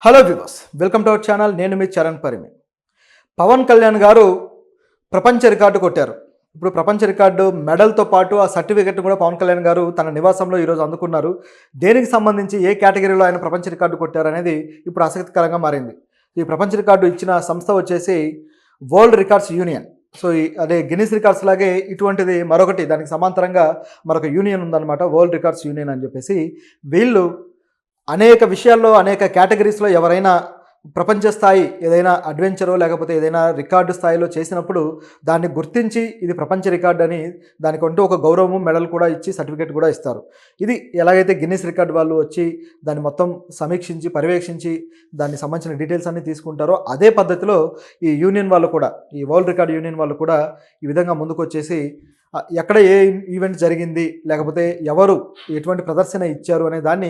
Hello viewers, welcome to our channel. నేను మీ చరణ్ పరిమి. పవన్ కళ్యాణ్ గారు ప్రపంచ రికార్డు కొట్టారు. ఇప్పుడు ప్రపంచ రికార్డు మెడల్తో పాటు ఆ సర్టిఫికెట్ కూడా పవన్ కళ్యాణ్ గారు తన నివాసంలో ఈరోజు అందుకున్నారు. దేనికి సంబంధించి ఏ కేటగిరీలో ఆయన ప్రపంచ రికార్డు కొట్టారు అనేది ఇప్పుడు ఆసక్తికరంగా మారింది. ఈ ప్రపంచ రికార్డు ఇచ్చిన సంస్థ వచ్చేసి వరల్డ్ రికార్డ్స్ యూనియన్. సో అదే గిన్నిస్ రికార్డ్స్ లాగే ఇటువంటిది మరొకటి, దానికి సమాంతరంగా మరొక యూనియన్ ఉందన్నమాట, వరల్డ్ రికార్డ్స్ యూనియన్ అని చెప్పేసి. వీళ్ళు అనేక విషయాల్లో అనేక కేటగిరీస్లో ఎవరైనా ప్రపంచ స్థాయి ఏదైనా అడ్వెంచరో లేకపోతే ఏదైనా రికార్డు స్థాయిలో చేసినప్పుడు దాన్ని గుర్తించి ఇది ప్రపంచ రికార్డు అని దానికంటూ ఒక గౌరవము, మెడల్ కూడా ఇచ్చి సర్టిఫికేట్ కూడా ఇస్తారు. ఇది ఎలాగైతే గిన్నిస్ రికార్డు వాళ్ళు వచ్చి దాన్ని మొత్తం సమీక్షించి పర్యవేక్షించి దానికి సంబంధించిన డీటెయిల్స్ అన్నీ తీసుకుంటారో అదే పద్ధతిలో ఈ యూనియన్ వాళ్ళు కూడా, ఈ వరల్డ్ రికార్డు యూనియన్ వాళ్ళు కూడా ఈ విధంగా ముందుకు వచ్చేసి ఎక్కడ ఏ ఈవెంట్ జరిగింది లేకపోతే ఎవరు ఎటువంటి ప్రదర్శన ఇచ్చారు అనే దాన్ని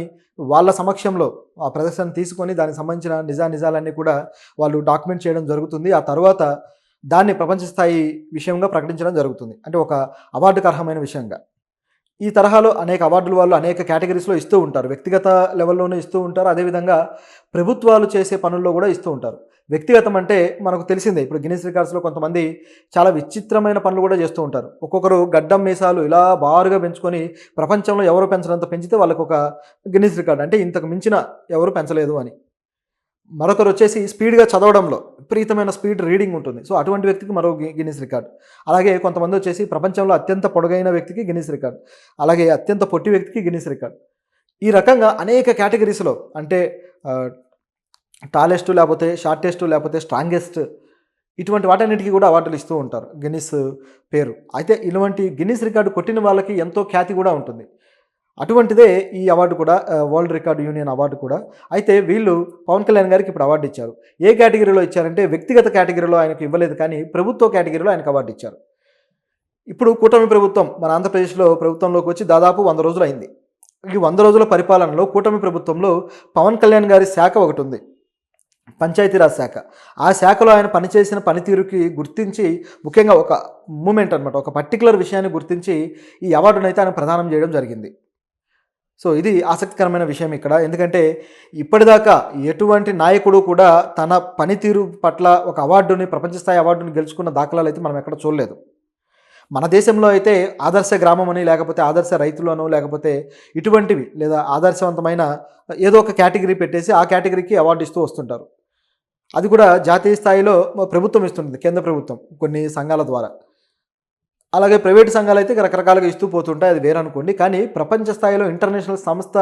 వాళ్ళ సమక్షంలో ఆ ప్రదర్శన తీసుకొని దానికి సంబంధించిన నిజాలన్నీ కూడా వాళ్ళు డాక్యుమెంట్ చేయడం జరుగుతుంది. ఆ తర్వాత దాన్ని ప్రపంచ స్థాయి విషయంగా ప్రకటించడం జరుగుతుంది, అంటే ఒక అవార్డుకు అర్హమైన విషయంగా. ఈ తరహాలో అనేక అవార్డులు వాళ్ళు అనేక కేటగిరీస్లో ఇస్తూ ఉంటారు. వ్యక్తిగత లెవెల్లోనూ ఇస్తూ ఉంటారు, అదేవిధంగా ప్రభుత్వాలు చేసే పనుల్లో కూడా ఇస్తూ ఉంటారు. వ్యక్తిగతం అంటే మనకు తెలిసిందే, ఇప్పుడు గిన్నిస్ రికార్డ్స్లో కొంతమంది చాలా విచిత్రమైన పనులు కూడా చేస్తూ ఉంటారు. ఒక్కొక్కరు గడ్డం మీసాలు ఇలా బారుగా పెంచుకొని ప్రపంచంలో ఎవరు పెంచడంత పెంచితే వాళ్ళకు ఒక గిన్నిస్ రికార్డ్, అంటే ఇంతకు మించిన ఎవరు పెంచలేదు అని. మరొకరు వచ్చేసి స్పీడ్గా చదవడంలో విపరీతమైన స్పీడ్ రీడింగ్ ఉంటుంది, సో అటువంటి వ్యక్తికి మరో గిన్నిస్ రికార్డ్. అలాగే కొంతమంది వచ్చేసి ప్రపంచంలో అత్యంత పొడగైన వ్యక్తికి గిన్నిస్ రికార్డ్, అలాగే అత్యంత పొట్టి వ్యక్తికి గిన్నిస్ రికార్డ్. ఈ రకంగా అనేక కేటగిరీస్లో, అంటే టాలెస్ట్ లేకపోతే షార్టెస్ట్ లేకపోతే స్ట్రాంగెస్ట్, ఇటువంటి వాటన్నిటికీ కూడా అవార్డులు ఇస్తూ ఉంటారు గిన్నిస్ పేరు. అయితే ఇటువంటి గిన్నిస్ రికార్డు కొట్టిన వాళ్ళకి ఎంతో ఖ్యాతి కూడా ఉంటుంది. అటువంటిదే ఈ అవార్డు కూడా, వరల్డ్ రికార్డు యూనియన్ అవార్డు కూడా. అయితే వీళ్ళు పవన్ కళ్యాణ్ గారికి ఇప్పుడు అవార్డు ఇచ్చారు. ఏ కేటగిరీలో ఇచ్చారంటే వ్యక్తిగత కేటగిరీలో ఆయనకు ఇవ్వలేదు, కానీ ప్రభుత్వ కేటగిరీలో ఆయనకు అవార్డు ఇచ్చారు. ఇప్పుడు కూటమి ప్రభుత్వం మన ఆంధ్రప్రదేశ్లో ప్రభుత్వంలోకి వచ్చి దాదాపు 100 రోజులు అయింది. ఈ 100 రోజుల పరిపాలనలో కూటమి ప్రభుత్వంలో పవన్ కళ్యాణ్ గారి శాఖ ఒకటి ఉంది, పంచాయతీరాజ్ శాఖ. ఆ శాఖలో ఆయన పనిచేసిన పనితీరుకి గుర్తించి, ముఖ్యంగా ఒక మూమెంట్ అనమాట, ఒక పర్టికులర్ విషయాన్ని గుర్తించి ఈ అవార్డునైతే ఆయన ప్రదానం చేయడం జరిగింది. సో ఇది ఆసక్తికరమైన విషయం ఇక్కడ. ఎందుకంటే ఇప్పటిదాకా ఎటువంటి నాయకుడు కూడా తన పనితీరు పట్ల ఒక అవార్డుని, ప్రపంచ స్థాయి అవార్డుని గెలుచుకున్న దాఖలాలు అయితే మనం ఎక్కడ చూడలేదు. మన దేశంలో అయితే ఆదర్శ గ్రామం అని, లేకపోతే ఆదర్శ రైతులను, లేకపోతే ఇటువంటివి, లేదా ఆదర్శవంతమైన ఏదో ఒక కేటగిరీ పెట్టేసి ఆ కేటగిరీకి అవార్డు ఇస్తూ వస్తుంటారు. అది కూడా జాతీయ స్థాయిలో ప్రభుత్వం ఇస్తుంటుంది, కేంద్ర ప్రభుత్వం కొన్ని సంఘాల ద్వారా. అలాగే ప్రైవేటు సంఘాలు అయితే రకరకాలుగా ఇస్తూ పోతుంటాయి, అది వేరనుకోండి. కానీ ప్రపంచ స్థాయిలో ఇంటర్నేషనల్ సంస్థ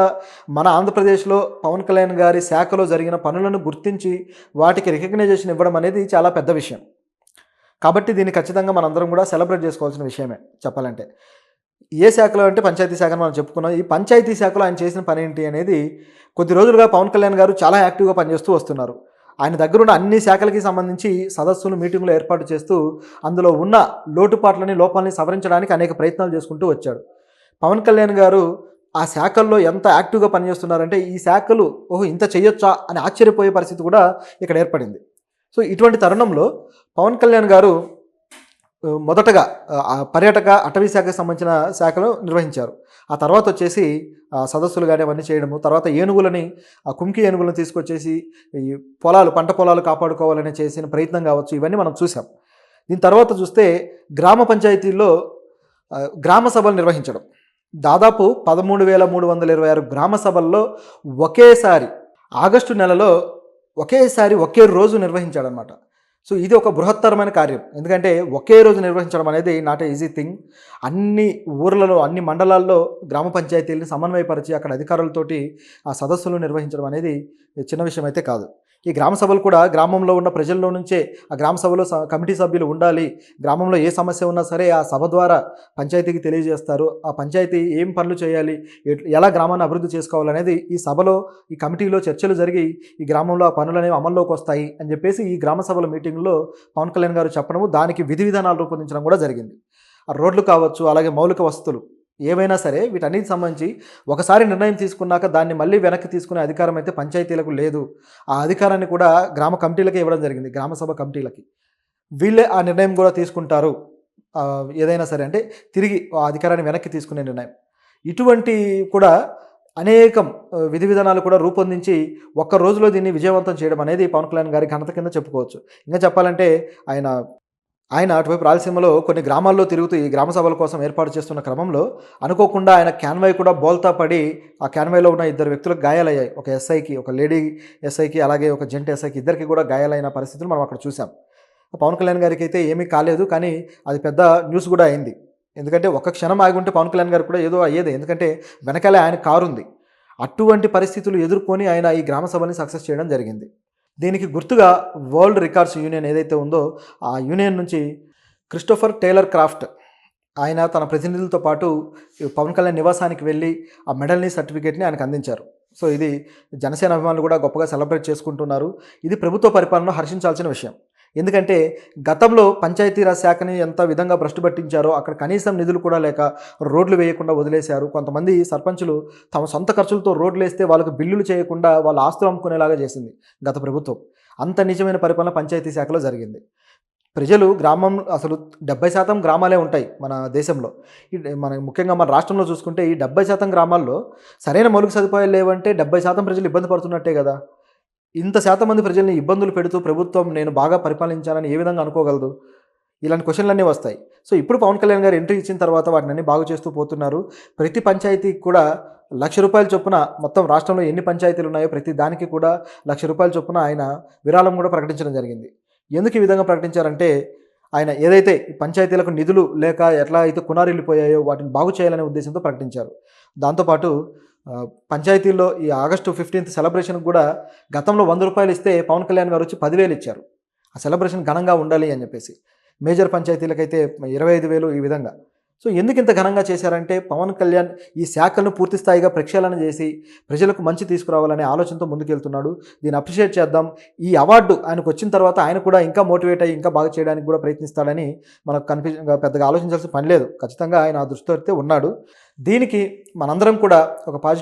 మన ఆంధ్రప్రదేశ్లో పవన్ కళ్యాణ్ గారి శాఖలో జరిగిన పనులను గుర్తించి వాటికి రికగ్నైజేషన్ ఇవ్వడం అనేది చాలా పెద్ద విషయం. కాబట్టి దీన్ని ఖచ్చితంగా మనందరం కూడా సెలబ్రేట్ చేసుకోవాల్సిన విషయమే చెప్పాలంటే. ఏ శాఖలో అంటే పంచాయతీ శాఖను మనం చెప్పుకున్నాం. ఈ పంచాయతీ శాఖలో ఆయన చేసిన పని ఏంటి అనేది, కొద్ది రోజులుగా పవన్ కళ్యాణ్ గారు చాలా యాక్టివ్గా పనిచేస్తూ వస్తున్నారు. ఆయన దగ్గరున్న అన్ని శాఖలకి సంబంధించి సదస్సులు, మీటింగులు ఏర్పాటు చేస్తూ అందులో ఉన్న లోటుపాట్లని, లోపాలని సవరించడానికి అనేక ప్రయత్నాలు చేసుకుంటూ వచ్చాడు. పవన్ కళ్యాణ్ గారు ఆ శాఖల్లో ఎంత యాక్టివ్గా పనిచేస్తున్నారంటే ఈ శాఖలు ఇంత చేయొచ్చా అని ఆశ్చర్యపోయే పరిస్థితి కూడా ఇక్కడ ఏర్పడింది. సో ఇటువంటి తరుణంలో పవన్ కళ్యాణ్ గారు మొదటగా పర్యాటక అటవీ శాఖకు సంబంధించిన శాఖలు నిర్వహించారు. ఆ తర్వాత వచ్చేసి సదస్సులు కానీ అవన్నీ చేయడము, తర్వాత ఏనుగులని, కుంకి ఏనుగులను తీసుకొచ్చేసి ఈ పంట పొలాలు కాపాడుకోవాలని చేసిన ప్రయత్నం కావచ్చు, ఇవన్నీ మనం చూసాం. దీని తర్వాత చూస్తే గ్రామ పంచాయతీల్లో గ్రామ సభలు నిర్వహించడం, దాదాపు 13,326 గ్రామ సభల్లో ఒకేసారి ఆగస్టు నెలలో ఒకే రోజు నిర్వహించాడనమాట. సో ఇది ఒక బృహత్తరమైన కార్యం, ఎందుకంటే ఒకే రోజు నిర్వహించడం అనేది నాట్ ఈజీ థింగ్. అన్ని ఊర్లలో, అన్ని మండలాల్లో గ్రామ పంచాయతీలను సమన్వయపరిచి అక్కడ అధికారులతోటి ఆ సదస్సులు నిర్వహించడం అనేది చిన్న విషయం అయితే కాదు. ఈ గ్రామ సభలు కూడా గ్రామంలో ఉన్న ప్రజల్లో నుంచే, ఆ గ్రామ సభలో కమిటీ సభ్యులు ఉండాలి. గ్రామంలో ఏ సమస్య ఉన్నా సరే ఆ సభ ద్వారా పంచాయతీకి తెలియజేస్తారు. ఆ పంచాయతీ ఏం పనులు చేయాలి, ఎలా గ్రామాన్ని అభివృద్ధి చేసుకోవాలనేది ఈ సభలో, ఈ కమిటీలో చర్చలు జరిగి ఈ గ్రామంలో ఆ పనులు అనేవి అమల్లోకి వస్తాయి అని చెప్పేసి ఈ గ్రామ సభల మీటింగ్లో పవన్ కళ్యాణ్ గారు చెప్పడము, దానికి విధి విధానాలు రూపొందించడం కూడా జరిగింది. ఆ రోడ్లు కావచ్చు, అలాగే మౌలిక వసతులు ఏవైనా సరే వీటన్నిటికి సంబంధించి ఒకసారి నిర్ణయం తీసుకున్నాక దాన్ని మళ్ళీ వెనక్కి తీసుకునే అధికారం అయితే పంచాయతీలకు లేదు. ఆ అధికారాన్ని కూడా గ్రామ కమిటీలకే ఇవ్వడం జరిగింది, గ్రామ సభ కమిటీలకి. వీళ్ళే ఆ నిర్ణయం కూడా తీసుకుంటారు, ఏదైనా సరే, అంటే తిరిగి ఆ అధికారాన్ని వెనక్కి తీసుకునే నిర్ణయం. ఇటువంటి కూడా అనేకం విధి విధానాలు కూడా రూపొందించి ఒక్క రోజులో దీన్ని విజయవంతం చేయడం అనేది పవన్ కళ్యాణ్ గారి ఘనత కింద చెప్పుకోవచ్చు. ఇంకా చెప్పాలంటే ఆయన ఆయన అటువైపు రాయలసీమలో కొన్ని గ్రామాల్లో తిరుగుతూ ఈ గ్రామ సభల కోసం ఏర్పాటు చేస్తున్న క్రమంలో అనుకోకుండా ఆయన క్యాన్వాయ్ కూడా బోల్తా పడి ఆ క్యాన్వాయ్లో ఉన్న ఇద్దరు వ్యక్తులకు గాయాలయ్యాయి. ఒక ఎస్ఐకి, ఒక లేడీ ఎస్ఐకి, అలాగే ఒక జెంట్ ఎస్ఐకి, ఇద్దరికి కూడా గాయాలైన పరిస్థితులు మనం అక్కడ చూసాం. పవన్ కళ్యాణ్ గారికి అయితే ఏమీ కాలేదు, కానీ అది పెద్ద న్యూస్ కూడా అయింది. ఎందుకంటే ఒక్క క్షణం ఆగి ఉంటే పవన్ కళ్యాణ్ గారికి కూడా ఏదో అయ్యేది. ఎందుకంటే వెనకాలే ఆయన కారు ఉంది. అటువంటి పరిస్థితులు ఎదుర్కొని ఆయన ఈ గ్రామ సభని సక్సెస్ చేయడం జరిగింది. దీనికి గుర్తుగా వరల్డ్ రికార్డ్స్ యూనియన్ ఏదైతే ఉందో ఆ యూనియన్ నుంచి క్రిస్టోఫర్ టేలర్ క్రాఫ్ట్ ఆయన తన ప్రతినిధులతో పాటు పవన్ కళ్యాణ్ నివాసానికి వెళ్ళి ఆ మెడల్ని, సర్టిఫికేట్ని ఆయనకు అందించారు. సో ఇది జనసేన అభిమానులు కూడా గొప్పగా సెలబ్రేట్ చేసుకుంటున్నారు. ఇది ప్రభుత్వ పరిపాలనలో హర్షించాల్సిన విషయం. ఎందుకంటే గతంలో పంచాయతీరాజ్ శాఖని ఎంత విధంగా భ్రష్టు పట్టించారో, అక్కడ కనీసం నిధులు కూడా లేక రోడ్లు వేయకుండా వదిలేశారు. కొంతమంది సర్పంచులు తమ సొంత ఖర్చులతో రోడ్లు వేస్తే వాళ్ళకు బిల్లులు చేయకుండా వాళ్ళ ఆస్తులు అమ్ముకునేలాగా చేసింది గత ప్రభుత్వం. అంత నిజమైన పరిపాలన పంచాయతీ శాఖలో జరిగింది. ప్రజలు గ్రామం అసలు 70% గ్రామాలే ఉంటాయి మన దేశంలో. మన ముఖ్యంగా మన రాష్ట్రంలో చూసుకుంటే ఈ 70% గ్రామాల్లో సరైన మౌలిక సదుపాయాలు లేవంటే 70% ప్రజలు ఇబ్బంది పడుతున్నట్టే కదా. ఇంత శాతం మంది ప్రజల్ని ఇబ్బందులు పెడుతూ ప్రభుత్వం నేను బాగా పరిపాలించాలని ఏ విధంగా అనుకోగలదు? ఇలాంటి క్వశ్చన్లన్నీ వస్తాయి. సో ఇప్పుడు పవన్ కళ్యాణ్ గారు ఎంట్రీ ఇచ్చిన తర్వాత వాటిని బాగు చేస్తూ పోతున్నారు. ప్రతి పంచాయతీకి కూడా ₹1,00,000 చొప్పున, మొత్తం రాష్ట్రంలో ఎన్ని పంచాయతీలు ఉన్నాయో ప్రతి దానికి కూడా ₹1,00,000 చొప్పున ఆయన విరాళం కూడా ప్రకటించడం జరిగింది. ఎందుకు ఈ విధంగా ప్రకటించారంటే ఆయన ఏదైతే పంచాయతీలకు నిధులు లేక ఎట్లా అయితే కునారిల్లిపోయాయో వాటిని బాగు చేయాలనే ఉద్దేశంతో ప్రకటించారు. దాంతోపాటు పంచాయతీల్లో ఈ ఆగస్టు 15th సెలబ్రేషన్కి కూడా గతంలో ₹100 ఇస్తే పవన్ కళ్యాణ్ గారు వచ్చి 10,000 ఇచ్చారు. ఆ సెలబ్రేషన్ ఘనంగా ఉండాలి అని చెప్పేసి. మేజర్ పంచాయతీలకైతే 25,000 ఈ విధంగా. సో ఎందుకు ఇంత ఘనంగా చేశారంటే పవన్ కళ్యాణ్ ఈ శాఖలను పూర్తి స్థాయిగా ప్రక్షాళన చేసి ప్రజలకు మంచి తీసుకురావాలనే ఆలోచనతో ముందుకెళ్తున్నాడు. దీన్ని అప్రిషియేట్ చేద్దాం. ఈ అవార్డు ఆయనకు వచ్చిన తర్వాత ఆయన కూడా ఇంకా మోటివేట్ అయ్యి ఇంకా బాగా చేయడానికి కూడా ప్రయత్నిస్తాడని మనకు పెద్దగా ఆలోచించాల్సిన పని లేదు. ఖచ్చితంగా ఆయన ఆ దృష్టితో అయితే ఉన్నాడు. దీనికి మనందరం కూడా ఒక పాజిటివ్